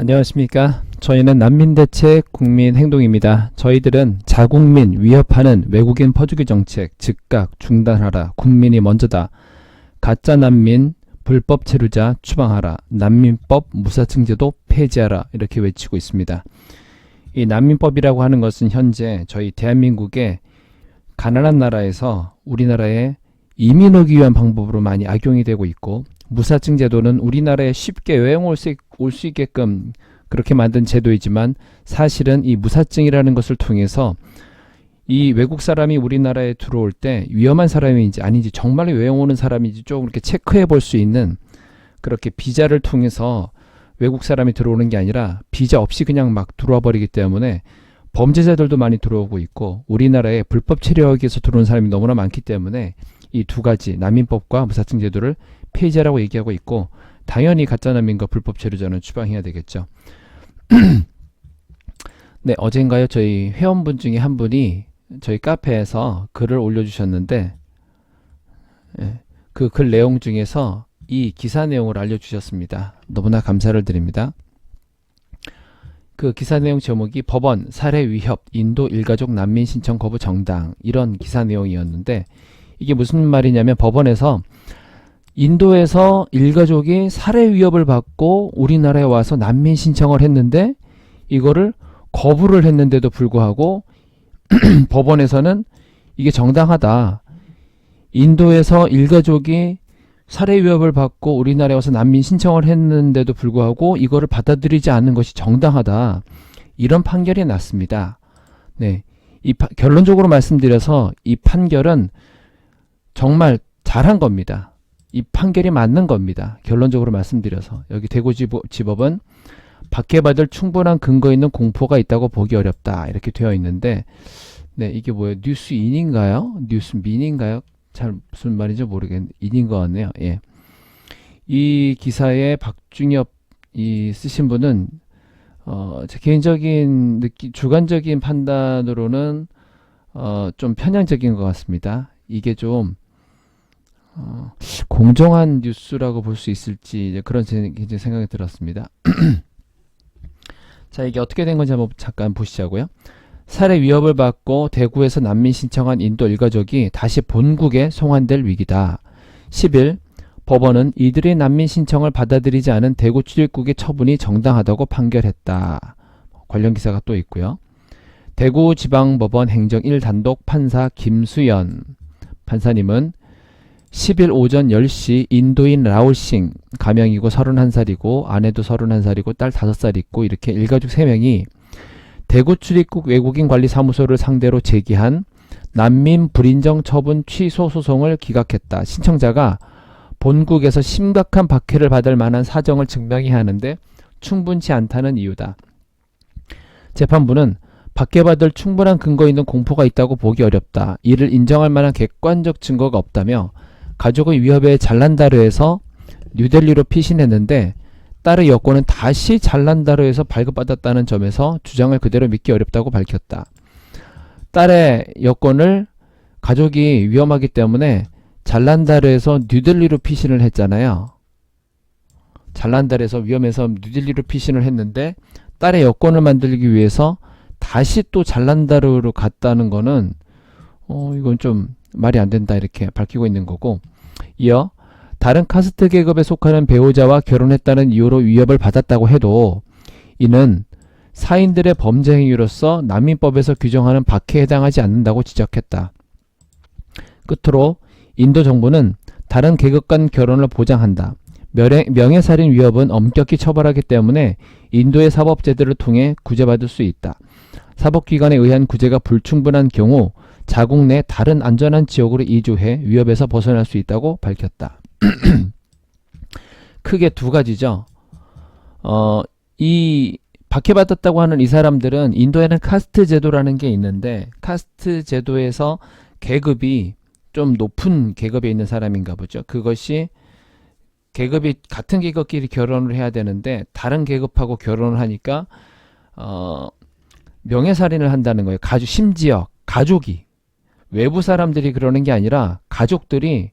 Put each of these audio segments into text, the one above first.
안녕하십니까. 저희는 난민대책 국민행동입니다. 저희들은 자국민 위협하는 외국인 퍼주기 정책 즉각 중단하라. 국민이 먼저다. 가짜 난민 불법 체류자 추방하라. 난민법 무사증제도 폐지하라. 이렇게 외치고 있습니다. 이 난민법이라고 하는 것은 현재 저희 대한민국의 가난한 나라에서 우리나라에 이민 오기 위한 방법으로 많이 악용이 되고 있고, 무사증 제도는 우리나라에 쉽게 여행 올 수 있게끔 그렇게 만든 제도이지만, 사실은 이 무사증이라는 것을 통해서 이 외국 사람이 우리나라에 들어올 때 위험한 사람인지 아닌지, 정말로 여행 오는 사람인지 조금 이렇게 체크해 볼 수 있는, 그렇게 비자를 통해서 외국 사람이 들어오는 게 아니라 비자 없이 그냥 막 들어와 버리기 때문에 범죄자들도 많이 들어오고 있고, 우리나라에 불법 체류하기 위해서 들어오는 사람이 너무나 많기 때문에 이 두 가지 난민법과 무사증 제도를 폐지하라고 얘기하고 있고, 당연히 가짜난민과 불법 체류자는 추방해야 되겠죠. 네, 어젠가요 저희 회원분 중에 한 분이 저희 카페에서 글을 올려주셨는데, 그 글 내용 중에서 이 기사 내용을 알려주셨습니다. 너무나 감사를 드립니다. 그 기사 내용 제목이 법원 살해 위협 인도 일가족 난민 신청 거부 정당, 이런 기사 내용이었는데, 이게 무슨 말이냐면, 법원에서 인도에서 일가족이 살해 위협을 받고 우리나라에 와서 난민 신청을 했는데 이거를 거부를 했는데도 불구하고 법원에서는 이게 정당하다. 인도에서 일가족이 살해 위협을 받고 우리나라에 와서 난민 신청을 했는데도 불구하고 이거를 받아들이지 않는 것이 정당하다. 이런 판결이 났습니다. 네, 결론적으로 말씀드려서 이 판결은 정말 잘한 겁니다. 이 판결이 맞는 겁니다. 결론적으로 말씀드려서 여기 대구지법은 박해받을 충분한 근거 있는 공포가 있다고 보기 어렵다, 이렇게 되어 있는데, 네, 이게 뭐예요? 뉴스인인가요? 뉴스민인가요? 잘 무슨 말인지 모르겠는데 인인 것 같네요. 예. 이 기사에 박중엽 쓰신 분은 제 개인적인 주관적인 판단으로는 좀 편향적인 것 같습니다. 이게 좀 공정한 뉴스라고 볼 수 있을지 그런 굉장히 생각이 들었습니다. 자, 이게 어떻게 된 건지 한번 잠깐 보시자고요. 살해 위협을 받고 대구에서 난민 신청한 인도 일가족이 다시 본국에 송환될 위기다. 10일 법원은 이들의 난민 신청을 받아들이지 않은 대구 출입국의 처분이 정당하다고 판결했다. 관련 기사가 또 있고요. 대구지방법원 행정 1단독 판사 김수연 판사님은 10일 오전 10시 인도인 라울싱, 가명이고 31살이고 아내도 31살이고 딸 5살 있고 이렇게 일가족 3명이 대구 출입국 외국인 관리 사무소를 상대로 제기한 난민 불인정 처분 취소 소송을 기각했다. 신청자가 본국에서 심각한 박해를 받을 만한 사정을 증명해야 하는데 충분치 않다는 이유다. 재판부는 박해받을 충분한 근거 있는 공포가 있다고 보기 어렵다. 이를 인정할 만한 객관적 증거가 없다며 가족의 위협에 잘난다르에서 뉴델리로 피신했는데 딸의 여권은 다시 잘난다르에서 발급받았다는 점에서 주장을 그대로 믿기 어렵다고 밝혔다. 딸의 여권을 가족이 위험하기 때문에 잘난다르에서 뉴델리로 피신을 했잖아요. 잘난다르에서 위험해서 뉴델리로 피신을 했는데 딸의 여권을 만들기 위해서 다시 또 잘난다르로 갔다는 거는 이건 좀 말이 안 된다, 이렇게 밝히고 있는 거고, 이어 다른 카스트 계급에 속하는 배우자와 결혼했다는 이유로 위협을 받았다고 해도 이는 사인들의 범죄 행위로서 난민법에서 규정하는 박해에 해당하지 않는다고 지적했다. 끝으로 인도 정부는 다른 계급 간 결혼을 보장한다. 명예살인 위협은 엄격히 처벌하기 때문에 인도의 사법제도를 통해 구제받을 수 있다. 사법기관에 의한 구제가 불충분한 경우 자국 내 다른 안전한 지역으로 이주해 위협에서 벗어날 수 있다고 밝혔다. 크게 두 가지죠. 이 박해받았다고 하는 이 사람들은 인도에는 카스트 제도라는 게 있는데, 카스트 제도에서 계급이 좀 높은 계급에 있는 사람인가 보죠. 그것이 계급이 같은 계급끼리 결혼을 해야 되는데 다른 계급하고 결혼을 하니까 명예살인을 한다는 거예요. 심지어 가족이, 외부 사람들이 그러는 게 아니라 가족들이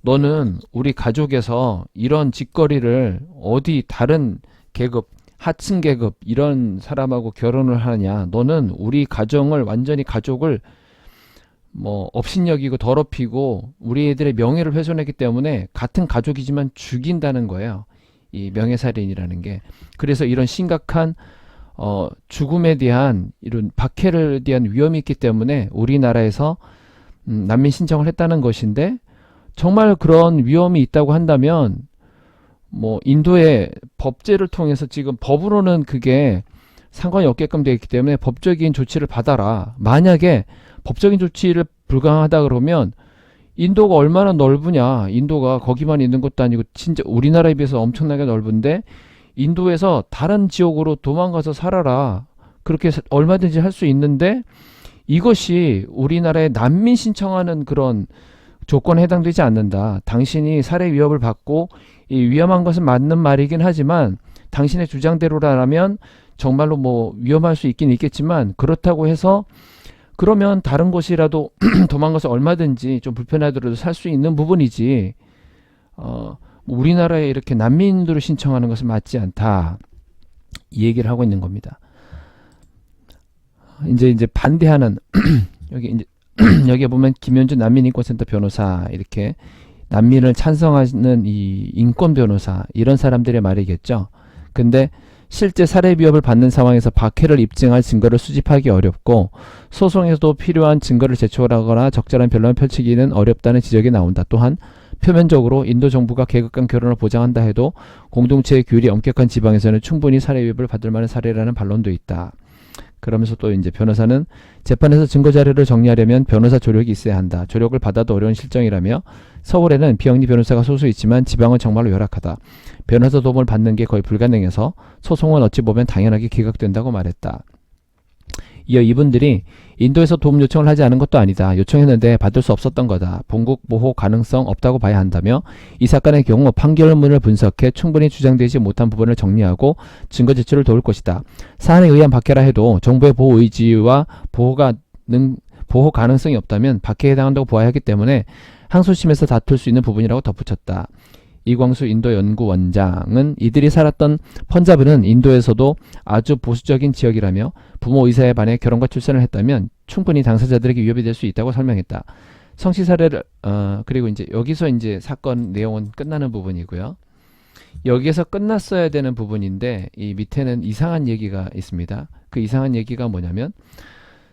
너는 우리 가족에서 이런 짓거리를 어디 다른 계급 하층 계급 이런 사람하고 결혼을 하냐? 너는 우리 가정을 완전히 가족을 뭐 업신여기고 더럽히고 우리 애들의 명예를 훼손했기 때문에 같은 가족이지만 죽인다는 거예요. 이 명예살인이라는 게. 그래서 이런 심각한 죽음에 대한 이런 박해를 대한 위험이 있기 때문에 우리나라에서 난민 신청을 했다는 것인데, 정말 그런 위험이 있다고 한다면 뭐 인도의 법제를 통해서 지금 법으로는 그게 상관이 없게끔 되어 있기 때문에 법적인 조치를 받아라. 만약에 법적인 조치를 불가하다 그러면 인도가 얼마나 넓으냐. 인도가 거기만 있는 것도 아니고 진짜 우리나라에 비해서 엄청나게 넓은데 인도에서 다른 지역으로 도망가서 살아라. 그렇게 얼마든지 할 수 있는데 이것이 우리나라에 난민 신청하는 그런 조건에 해당되지 않는다. 당신이 살해 위협을 받고 이 위험한 것은 맞는 말이긴 하지만 당신의 주장대로라면 정말로 뭐 위험할 수 있긴 있겠지만, 그렇다고 해서 그러면 다른 곳이라도 도망가서 얼마든지 좀 불편하더라도 살 수 있는 부분이지, 우리나라에 이렇게 난민들을 신청하는 것은 맞지 않다. 이 얘기를 하고 있는 겁니다. 이제 반대하는 여기 이제 여기에 보면 김현준 난민인권센터 변호사, 이렇게 난민을 찬성하는 이 인권 변호사, 이런 사람들의 말이겠죠. 근데 실제 살해 위협을 받는 상황에서 박해를 입증할 증거를 수집하기 어렵고 소송에서도 필요한 증거를 제출하거나 적절한 변론을 펼치기는 어렵다는 지적이 나온다. 또한 표면적으로 인도 정부가 계급 간 결혼을 보장한다 해도 공동체의 규율이 엄격한 지방에서는 충분히 살해 위협을 받을 만한 사례라는 반론도 있다. 그러면서 또 이제 변호사는 재판에서 증거 자료를 정리하려면 변호사 조력이 있어야 한다. 조력을 받아도 어려운 실정이라며 서울에는 비영리 변호사가 소수 있지만 지방은 정말로 열악하다. 변호사 도움을 받는 게 거의 불가능해서 소송은 어찌 보면 당연하게 기각된다고 말했다. 이어 이분들이 인도에서 도움 요청을 하지 않은 것도 아니다. 요청했는데 받을 수 없었던 거다. 본국 보호 가능성 없다고 봐야 한다며 이 사건의 경우 판결문을 분석해 충분히 주장되지 못한 부분을 정리하고 증거 제출을 도울 것이다. 사안에 의한 박해라 해도 정부의 보호 의지와 보호 가능성이 없다면 박해에 해당한다고 보아야 하기 때문에 항소심에서 다툴 수 있는 부분이라고 덧붙였다. 이광수 인도 연구원장은 이들이 살았던 펀자브는 인도에서도 아주 보수적인 지역이라며 부모 의사에 반해 결혼과 출산을 했다면 충분히 당사자들에게 위협이 될 수 있다고 설명했다. 성씨 사례를 그리고 이제 여기서 이제 사건 내용은 끝나는 부분이고요. 여기에서 끝났어야 되는 부분인데 이 밑에는 이상한 얘기가 있습니다. 그 이상한 얘기가 뭐냐면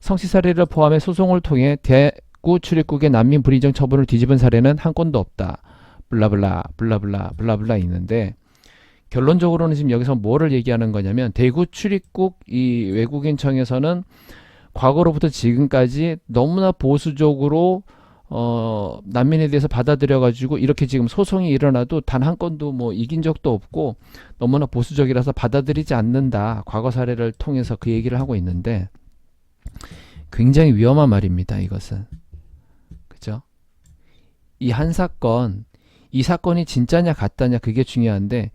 성씨 사례를 포함해 소송을 통해 대구 출입국의 난민 불인정 처분을 뒤집은 사례는 한 건도 없다. 블라블라 블라블라 블라블라 있는데, 결론적으로는 지금 여기서 뭐를 얘기하는 거냐면 대구 출입국 이 외국인청에서는 과거로부터 지금까지 너무나 보수적으로 난민에 대해서 받아들여 가지고 이렇게 지금 소송이 일어나도 단 한 건도 뭐 이긴 적도 없고 너무나 보수적이라서 받아들이지 않는다. 과거 사례를 통해서 그 얘기를 하고 있는데 굉장히 위험한 말입니다. 이것은. 그죠? 이 한 사건, 이 사건이 진짜냐 가짜냐 그게 중요한데,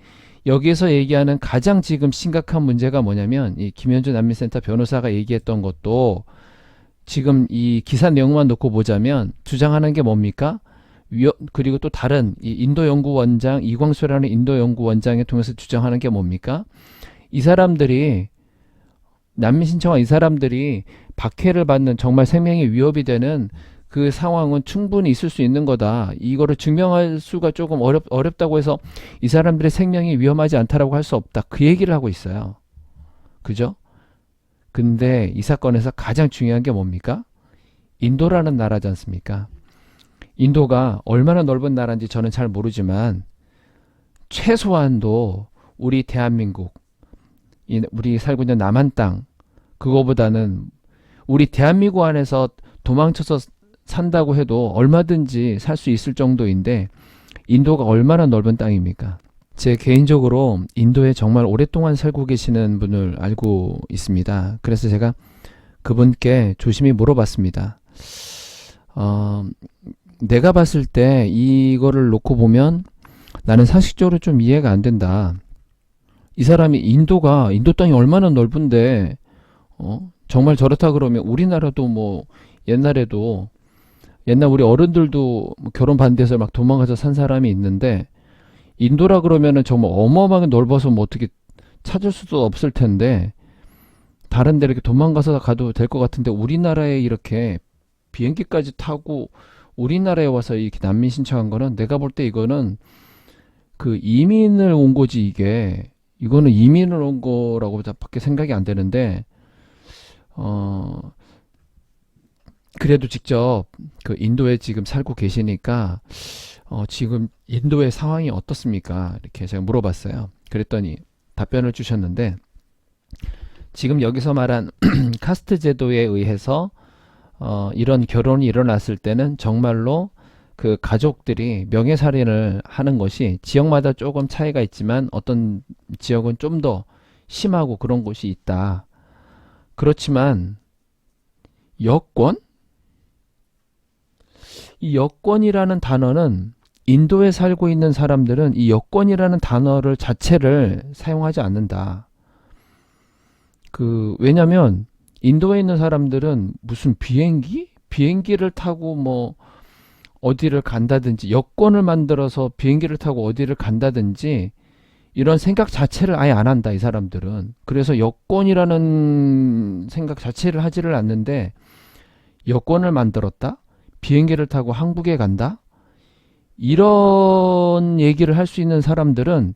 여기에서 얘기하는 가장 지금 심각한 문제가 뭐냐면 이 김현준 난민센터 변호사가 얘기했던 것도 지금 이 기사 내용만 놓고 보자면 주장하는 게 뭡니까? 그리고 또 다른 이 인도연구원장 이광수라는 인도연구원장을 통해서 주장하는 게 뭡니까? 이 사람들이 난민 신청한 이 사람들이 박해를 받는 정말 생명에 위협이 되는 그 상황은 충분히 있을 수 있는 거다. 이거를 증명할 수가 조금 어렵다고 해서 이 사람들의 생명이 위험하지 않다라고 할 수 없다. 그 얘기를 하고 있어요. 그죠? 근데 이 사건에서 가장 중요한 게 뭡니까? 인도라는 나라지 않습니까? 인도가 얼마나 넓은 나라인지 저는 잘 모르지만 최소한도 우리 대한민국, 우리 살고 있는 남한 땅, 그거보다는 우리 대한민국 안에서 도망쳐서 산다고 해도 얼마든지 살 수 있을 정도인데 인도가 얼마나 넓은 땅입니까? 제 개인적으로 인도에 정말 오랫동안 살고 계시는 분을 알고 있습니다. 그래서 제가 그분께 조심히 물어봤습니다. 내가 봤을 때 이거를 놓고 보면 나는 상식적으로 좀 이해가 안 된다. 이 사람이 인도 땅이 얼마나 넓은데 정말 저렇다 그러면 우리나라도 뭐 옛날 우리 어른들도 결혼 반대해서 막 도망가서 산 사람이 있는데 인도라 그러면은 정말 어마어마하게 넓어서 뭐 어떻게 찾을 수도 없을 텐데 다른 데 이렇게 도망가서 가도 될 것 같은데 우리나라에 이렇게 비행기까지 타고 우리나라에 와서 이렇게 난민 신청한 거는 내가 볼 때 이거는 그 이민을 온 거지 이거는 이민을 온 거라고 밖에 생각이 안 되는데 그래도 직접 그 인도에 지금 살고 계시니까 지금 인도의 상황이 어떻습니까? 이렇게 제가 물어봤어요. 그랬더니 답변을 주셨는데 지금 여기서 말한 카스트 제도에 의해서 이런 결혼이 일어났을 때는 정말로 그 가족들이 명예살인을 하는 것이 지역마다 조금 차이가 있지만 어떤 지역은 좀 더 심하고 그런 곳이 있다. 그렇지만 여권? 이 여권이라는 단어는 인도에 살고 있는 사람들은 이 여권이라는 단어를 자체를 사용하지 않는다. 왜냐면 인도에 있는 사람들은 무슨 비행기를 타고 뭐 어디를 간다든지 여권을 만들어서 비행기를 타고 어디를 간다든지 이런 생각 자체를 아예 안 한다 이 사람들은. 그래서 여권이라는 생각 자체를 하지를 않는데 여권을 만들었다? 비행기를 타고 한국에 간다? 이런 얘기를 할 수 있는 사람들은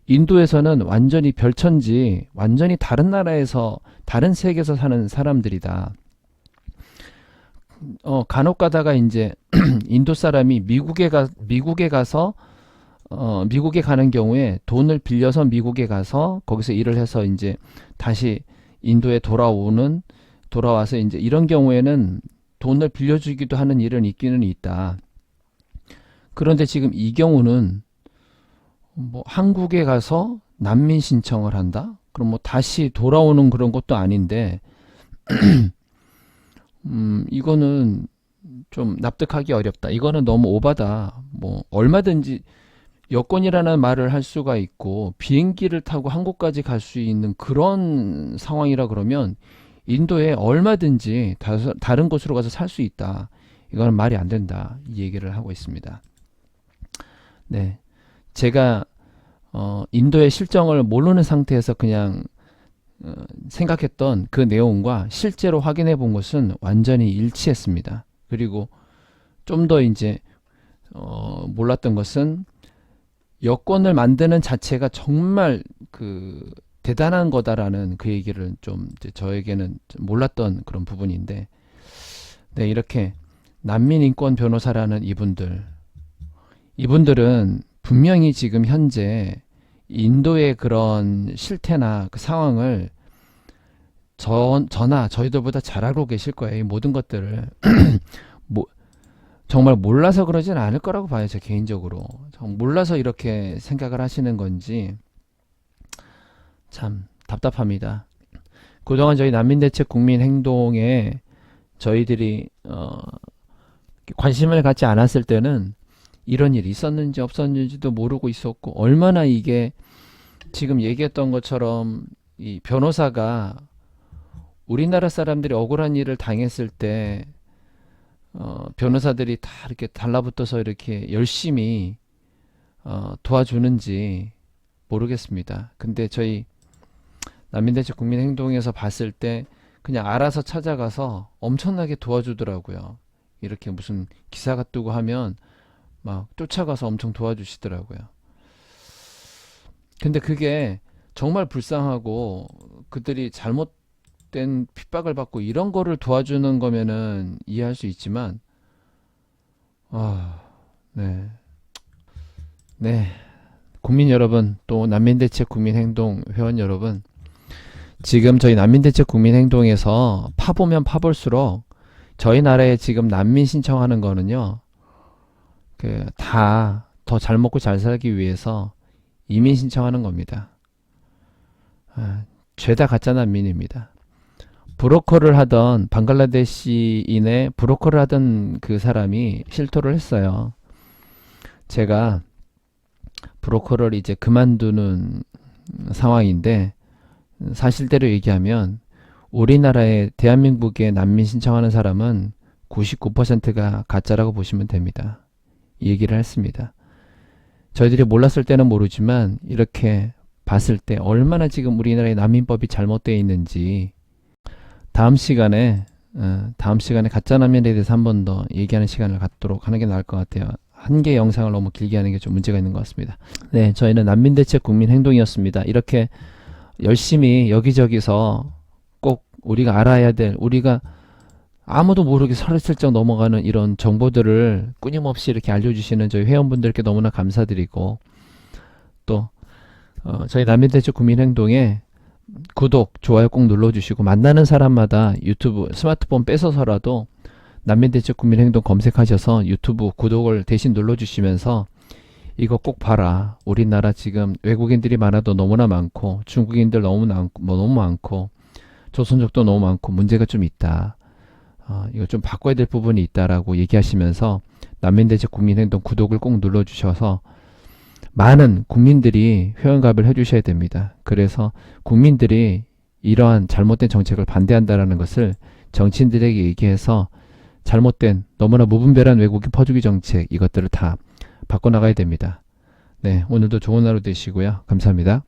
인도에서는 완전히 별천지, 완전히 다른 나라에서, 다른 세계에서 사는 사람들이다. 간혹 가다가 이제 인도 사람이 미국에 가서, 미국에 가는 경우에 돈을 빌려서 미국에 가서 거기서 일을 해서 이제 다시 인도에 돌아와서 이제 이런 경우에는 돈을 빌려주기도 하는 일은 있기는 있다. 그런데 지금 이 경우는 뭐 한국에 가서 난민 신청을 한다? 그럼 뭐 다시 돌아오는 그런 것도 아닌데 이거는 좀 납득하기 어렵다. 이거는 너무 오바다. 뭐 얼마든지 여권이라는 말을 할 수가 있고 비행기를 타고 한국까지 갈 수 있는 그런 상황이라 그러면 인도에 얼마든지 다른 곳으로 가서 살 수 있다. 이거는 말이 안 된다. 이 얘기를 하고 있습니다. 네. 제가 인도의 실정을 모르는 상태에서 그냥 생각했던 그 내용과 실제로 확인해 본 것은 완전히 일치했습니다. 그리고 좀 더 이제 몰랐던 것은 여권을 만드는 자체가 정말 그 대단한 거다라는 그 얘기를 좀 이제 저에게는 좀 몰랐던 그런 부분인데, 네, 이렇게 난민인권 변호사라는 이분들은 분명히 지금 현재 인도의 그런 실태나 그 상황을 저나 저희들보다 잘 알고 계실 거예요. 이 모든 것들을 정말 몰라서 그러진 않을 거라고 봐요. 제 개인적으로 몰라서 이렇게 생각을 하시는 건지 참 답답합니다. 그동안 저희 난민대책 국민행동에 저희들이 관심을 갖지 않았을 때는 이런 일이 있었는지 없었는지도 모르고 있었고, 얼마나 이게 지금 얘기했던 것처럼 이 변호사가 우리나라 사람들이 억울한 일을 당했을 때 변호사들이 다 이렇게 달라붙어서 이렇게 열심히 도와주는지 모르겠습니다. 근데 저희 난민대책 국민행동에서 봤을 때 그냥 알아서 찾아가서 엄청나게 도와주더라고요. 이렇게 무슨 기사가 뜨고 하면 막 쫓아가서 엄청 도와주시더라고요. 근데 그게 정말 불쌍하고 그들이 잘못된 핍박을 받고 이런 거를 도와주는 거면은 이해할 수 있지만 네. 네. 국민 여러분, 또 난민대책 국민행동 회원 여러분, 지금 저희 난민대책 국민행동에서 파보면 파볼수록 저희 나라에 지금 난민 신청하는 거는요, 다 더 잘 먹고 잘 살기 위해서 이민 신청하는 겁니다. 죄다 가짜 난민입니다. 브로커를 하던 방글라데시인의 브로커를 하던 그 사람이 실토를 했어요. 제가 브로커를 이제 그만두는 상황인데, 사실대로 얘기하면 우리나라에 대한민국에 난민 신청하는 사람은 99%가 가짜라고 보시면 됩니다. 이 얘기를 했습니다. 저희들이 몰랐을 때는 모르지만 이렇게 봤을 때 얼마나 지금 우리나라의 난민법이 잘못되어 있는지 다음 시간에 가짜 난민에 대해서 한 번 더 얘기하는 시간을 갖도록 하는 게 나을 것 같아요. 한 개 영상을 너무 길게 하는 게 좀 문제가 있는 것 같습니다. 네, 저희는 난민대책 국민행동이었습니다. 이렇게 열심히 여기저기서 꼭 우리가 알아야 될, 우리가 아무도 모르게 슬쩍 넘어가는 이런 정보들을 끊임없이 이렇게 알려주시는 저희 회원분들께 너무나 감사드리고, 또 저희 난민대책 국민행동에 구독, 좋아요 꼭 눌러주시고, 만나는 사람마다 유튜브 스마트폰 뺏어서라도 난민대책 국민행동 검색하셔서 유튜브 구독을 대신 눌러주시면서 이거 꼭 봐라. 우리나라 지금 외국인들이 많아도 너무나 많고, 중국인들 너무 많고, 조선족도 너무 많고 문제가 좀 있다. 이거 좀 바꿔야 될 부분이 있다라고 얘기하시면서 난민대책 국민행동 구독을 꼭 눌러주셔서 많은 국민들이 회원가입을 해주셔야 됩니다. 그래서 국민들이 이러한 잘못된 정책을 반대한다라는 것을 정치인들에게 얘기해서 잘못된 너무나 무분별한 외국인 퍼주기 정책 이것들을 다 바꿔나가야 됩니다. 네, 오늘도 좋은 하루 되시고요. 감사합니다.